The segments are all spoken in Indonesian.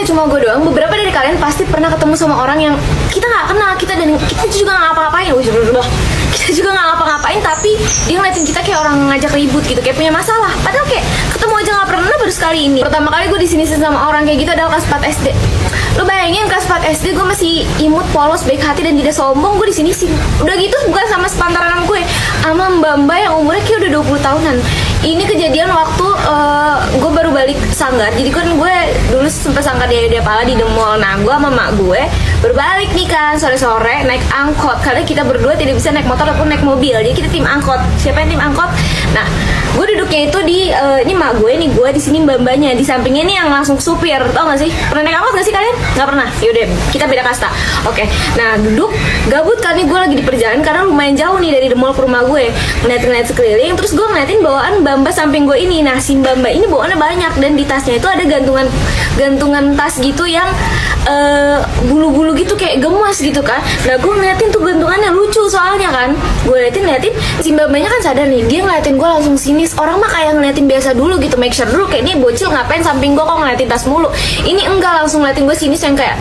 cuma gue doang. Beberapa dari kalian pasti pernah ketemu sama orang yang kita nggak kenal, kita juga nggak ngapa-ngapain. Kita juga nggak ngapa-ngapain, tapi dia ngeliatin kita kayak orang ngajak ribut gitu, kayak punya masalah. Padahal kayak ketemu aja nggak pernah, baru sekali ini. Pertama kali gue di sini sama orang kayak gitu adalah kelas 4 SD. Lo bayangin kelas 4 SD gue masih imut, polos, baik hati dan tidak sombong. Gue di sini sih. Udah gitu bukan sama sepantaran gue, sama mbak-mbak yang umurnya kayak udah 20 tahunan. Ini kejadian waktu gue baru balik Sanggar. Jadi kan gue dulu sempet Sanggar di Pala di The Mall. Nah gue sama mak gue berbalik nih kan sore-sore naik angkot, karena kita berdua tidak bisa naik motor ataupun naik mobil. Jadi kita tim angkot. Siapa yang tim angkot? Nah gue duduknya itu di ini mak gue nih, gue di sini mbak-mbaknya, di sampingnya nih yang langsung supir. Tau gak sih? Pernah naik angkot gak sih kalian? Nggak pernah. Yaudah kita beda kasta. Oke. Nah duduk gabut kan nih, gue lagi di perjalanan karena lumayan jauh nih dari The Mall ke rumah gue. Ngeliat sekeliling, terus gue ngeliatin bawaan mbak samping gue ini. Nah si mbak ini bawaannya banyak, dan di tasnya itu ada gantungan tas gitu yang bulu-bulu gitu kayak gemas gitu kan. Nah gue ngeliatin tuh gantungannya lucu soalnya kan. Gue liatin si mbaknya kan sadar nih, dia ngeliatin gue langsung sinis. Orang mah kayak ngeliatin biasa dulu gitu, make sure dulu kayak ini bocil ngapain samping gue kok ngeliatin tas mulu. Ini enggak, langsung ngeliatin gue sinis yang kayak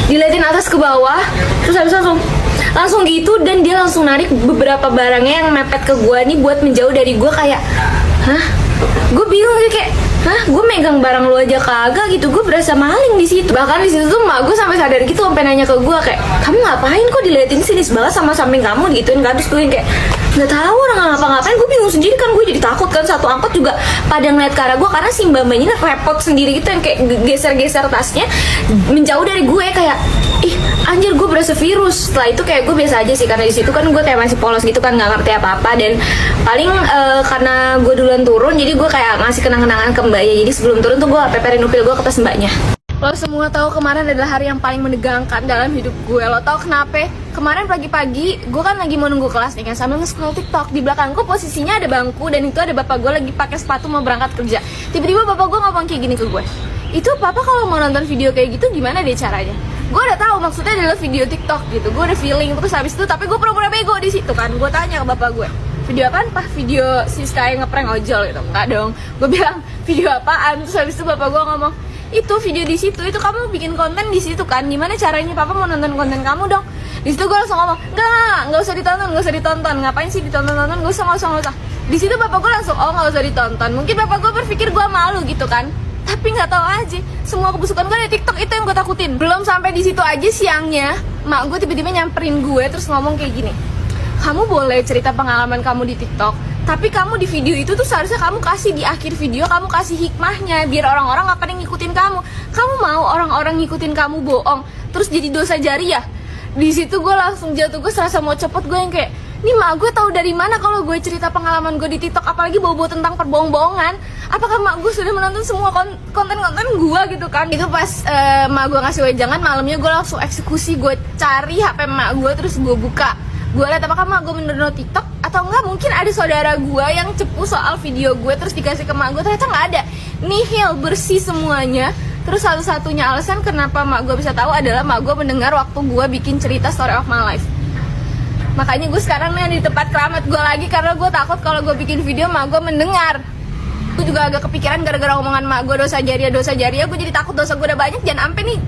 diliatin atas ke bawah, terus habis langsung gitu, dan dia langsung narik beberapa barangnya yang mepet ke gue nih buat menjauh dari gue. Kayak hah, gue bingung gitu, kayak hah, gue megang barang lu aja kagak gitu. Gue berasa maling di situ. Bahkan di situ tuh mak gue sampai sadar gitu, sampai nanya ke gue kayak, kamu ngapain kok diliatin sinis banget sama samping kamu gituin kan. Terus gue kayak nggak tahu orang ngapa-ngapain. Gue bingung sendiri kan, gue jadi takut kan. Satu angkot juga pada ngeliat ke arah gue karena si mbak ini repot sendiri gitu, yang kayak geser-geser tasnya menjauh dari gue. Kayak ih anjir, gue berasa virus. Setelah itu kayak gue biasa aja sih, karena di situ kan gue kayak masih polos gitu kan, nggak ngerti apa-apa. Dan paling karena gue duluan turun, jadi gue kayak ngasih kenang-kenangan ke mbaknya. Jadi sebelum turun tuh gue peperin upil gue ke tas mbaknya. Lo semua tahu kemarin adalah hari yang paling menegangkan dalam hidup gue. Lo tau kenapa? Kemarin pagi-pagi gue kan lagi mau nunggu kelas nih kan, sambil nge-scroll TikTok. Di belakangku posisinya ada bangku, dan itu ada bapak gue lagi pakai sepatu mau berangkat kerja. Tiba-tiba bapak gue ngomong kayak gini ke gue, itu papa kalau mau nonton video kayak gitu gimana deh caranya? Gue udah tahu maksudnya adalah video TikTok gitu. Gue udah feeling, terus habis itu tapi gue pura-pura bego di situ kan. Gue tanya ke bapak gue, video apaan pak? Video si Sky ngeprank ojol gitu? Enggak dong. Gue bilang video apaan? Terus habis itu bapak gue ngomong, itu video di situ, itu kamu bikin konten di situ kan? Gimana caranya papa mau nonton konten kamu dong? Di situ gue langsung ngomong, nggak usah ditonton. Ngapain sih ditonton? Nggak usah. Di situ bapak gue langsung, oh nggak usah ditonton. Mungkin bapak gue berpikir gue malu gitu kan. Tapi nggak tahu aja, semua kebusukan gue di TikTok itu yang gue takutin. Belum sampai di situ aja, siangnya mak gue tiba-tiba nyamperin gue terus ngomong kayak gini, kamu boleh cerita pengalaman kamu di TikTok, tapi kamu di video itu tuh seharusnya kamu kasih di akhir video, kamu kasih hikmahnya biar orang-orang nggak pada ngikutin kamu. Kamu mau orang-orang ngikutin kamu bohong terus jadi dosa jariah? Di situ gue langsung jatuh, gue serasa mau cepet. Gue yang kayak, nih mak gue tahu dari mana kalau gue cerita pengalaman gue di TikTok, apalagi bawa-bawa tentang perbohong-bohongan? Apakah mak gue sudah menonton semua konten-konten gue gitu kan? Itu pas mak gue ngasih wejangan, malamnya gue langsung eksekusi. Gue cari HP mak gue, terus gue buka. Gue lihat apakah mak gue mendownload TikTok atau enggak. Mungkin ada saudara gue yang cepu soal video gue terus dikasih ke mak gue. Ternyata nggak ada, nihil, bersih semuanya. Terus satu-satunya alasan kenapa mak gue bisa tahu adalah mak gue mendengar waktu gue bikin cerita story of my life. Makanya gue sekarang nih di tempat keramat gue lagi, karena gue takut kalau gue bikin video mak gue mendengar. Gue juga agak kepikiran gara-gara omongan mak gue dosa jariah. Gue jadi takut dosa gue udah banyak, jangan sampai nih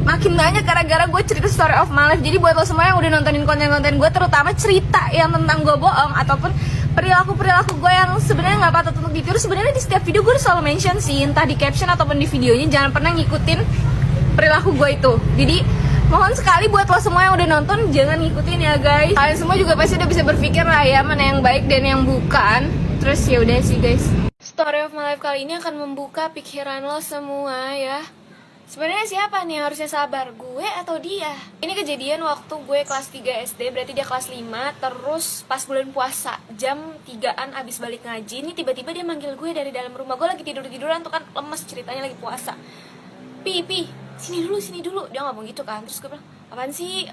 makin banyak gara-gara gue cerita story of my life. Jadi buat lo semua yang udah nontonin konten-konten gue, terutama cerita yang tentang gue bohong ataupun perilaku gue yang sebenarnya nggak patut untuk ditiru, sebenarnya di setiap video gue selalu mention sih, entah di caption ataupun di videonya, jangan pernah ngikutin perilaku gue itu. Jadi mohon sekali buat lo semua yang udah nonton, jangan ngikutin ya guys. Kalian semua juga pasti udah bisa berpikir lah ya, mana yang baik dan yang bukan. Terus ya udah sih guys, story of my life kali ini akan membuka pikiran lo semua ya. Sebenarnya siapa nih yang harusnya sabar, gue atau dia? Ini kejadian waktu gue kelas 3 SD, berarti dia kelas 5. Terus pas bulan puasa, jam 3-an abis balik ngaji, ini tiba-tiba dia manggil gue dari dalam rumah. Gue lagi tiduran tuh kan, lemes ceritanya, lagi puasa. Pi, sini dulu. Dia ngomong gitu kan. Terus gue bilang, apaan sih?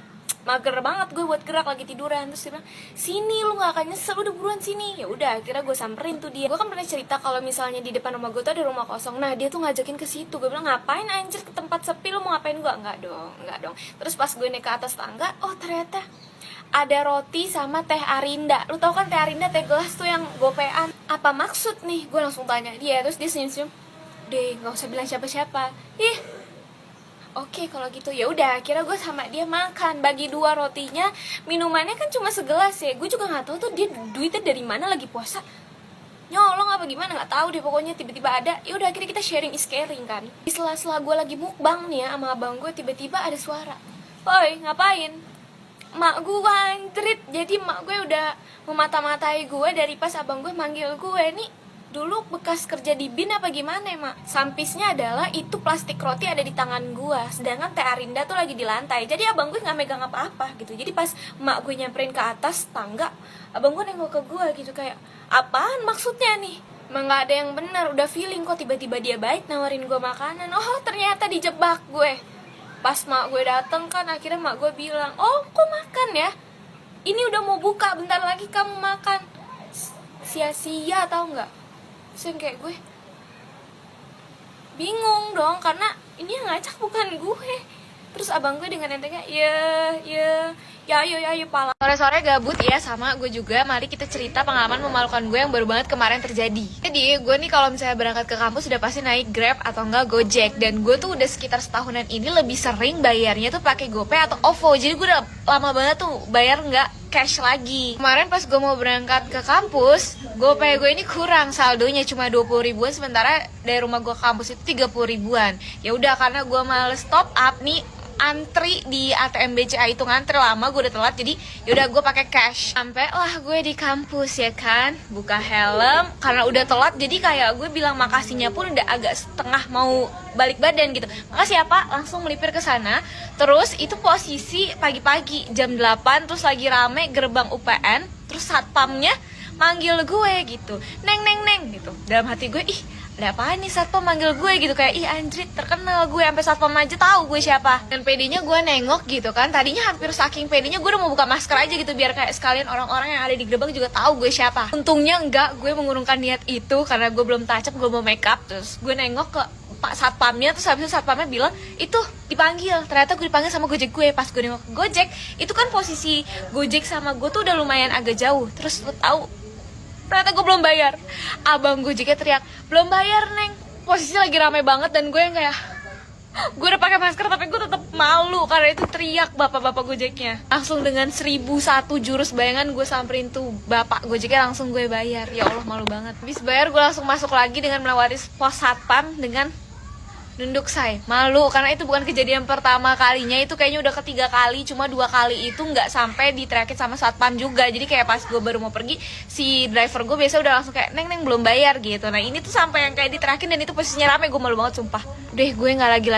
Mager banget gue buat gerak, lagi tiduran. Terus dia bilang, sini, lu gak akan nyesel, udah buruan sini. Ya udah, akhirnya gue samperin tuh dia. Gue kan pernah cerita kalau misalnya di depan rumah gue tuh ada rumah kosong. Nah dia tuh ngajakin ke situ. Gue bilang, ngapain anjir ke tempat sepi, lu mau ngapain? Gue enggak dong. Terus pas gue naik ke atas tangga, oh ternyata ada roti sama teh Arinda. Lu tau kan teh Arinda, teh gelas tuh yang gopean. Apa maksud nih? Gue langsung tanya dia. Terus dia senyum-senyum, udah nggak usah bilang siapa-siapa. Ih, oke kalau gitu ya udah. Akhirnya gue sama dia makan, bagi 2 rotinya, minumannya kan cuma segelas ya. Gue juga nggak tahu tuh dia duitnya dari mana, lagi puasa nyolong apa gimana nggak tahu deh, pokoknya tiba-tiba ada. Ya udah akhirnya kita sharing is caring kan. Di sela-sela gue lagi mukbang nih ya sama abang gue, tiba-tiba ada suara, "Woi, ngapain?" Mak gue antrit. Jadi mak gue udah memata-matai gue dari pas abang gue manggil gue. Nih dulu bekas kerja di bin apa gimana ya, Mak? Sampisnya adalah itu plastik roti ada di tangan gue, sedangkan Teh Arinda tuh lagi di lantai. Jadi abang gue nggak megang apa-apa gitu. Jadi pas mak gue nyamperin ke atas tangga, abang gue nengok ke gue gitu kayak, apaan maksudnya nih? Emang nggak ada yang benar, udah feeling kok tiba-tiba dia baik nawarin gue makanan. Oh ternyata dijebak gue. Pas mak gue dateng kan, akhirnya mak gue bilang, "Oh kok makan ya? Ini udah mau buka, bentar lagi kamu makan." Sia-sia tau nggak? Terus yang kayak gue bingung dong, karena ini yang ngajak bukan gue. Terus abang gue dengan entengnya, ayo pala. Sore-sore gabut ya sama gue juga. Mari kita cerita pengalaman memalukan gue yang baru banget kemarin terjadi. Jadi gue nih kalau misalnya berangkat ke kampus udah pasti naik Grab atau enggak Gojek. Dan gue tuh udah sekitar setahunan ini lebih sering bayarnya tuh pakai GoPay atau OVO. Jadi gue udah lama banget tuh bayar nggak cash lagi. Kemarin pas gue mau berangkat ke kampus, GoPay gue ini kurang saldonya, cuma 20 ribuan, sementara dari rumah gue ke kampus itu 30 ribuan. Ya udah, karena gue males top up nih, antri di ATM BCA itu ngantri lama, gue udah telat, jadi yaudah gue pakai cash. Sampai lah gue di kampus ya kan, buka helm karena udah telat, jadi kayak gue bilang makasihnya pun udah agak setengah mau balik badan gitu. Makasih ya Pak, langsung melipir ke sana. Terus itu posisi pagi-pagi jam 8, terus lagi rame gerbang UPN, terus satpamnya manggil gue gitu, neng gitu. Dalam hati gue, ih ada apaan nih satpam manggil gue gitu, kayak ih anjrit terkenal gue, sampai satpam aja tahu gue siapa. Dan pedenya gue nengok gitu kan, tadinya hampir saking pedenya gue udah mau buka masker aja gitu biar kayak sekalian orang-orang yang ada di gerbang juga tahu gue siapa. Untungnya enggak, gue mengurungkan niat itu karena gue belum touch up, gue mau make up. Terus gue nengok ke Pak satpamnya, terus habis itu satpamnya bilang itu dipanggil. Ternyata gue dipanggil sama Gojek gue. Pas gue nengok ke Gojek, itu kan posisi Gojek sama gue tuh udah lumayan agak jauh. Terus lo tahu, ternyata gue belum bayar. Abang Gojeknya teriak, "Belum bayar Neng." Posisi lagi rame banget dan gue yang kayak, gue udah pakai masker tapi gue tetap malu karena itu teriak bapak-bapak Gojeknya. Langsung dengan 1001 jurus bayangan gue samperin tuh bapak Gojeknya, langsung gue bayar. Ya Allah malu banget. Habis bayar gue langsung masuk lagi dengan melewati pos satpam dengan nunduk say. Malu karena itu bukan kejadian pertama kalinya, itu kayaknya udah ketiga kali. Cuma 2 kali itu nggak sampai diteriakin sama satpam juga. Jadi kayak pas gue baru mau pergi, si driver gue biasa udah langsung kayak, neng belum bayar gitu. Nah ini tuh sampai yang kayak diteriakin dan itu posisinya rame, gue malu banget sumpah. Udah gue nggak lagi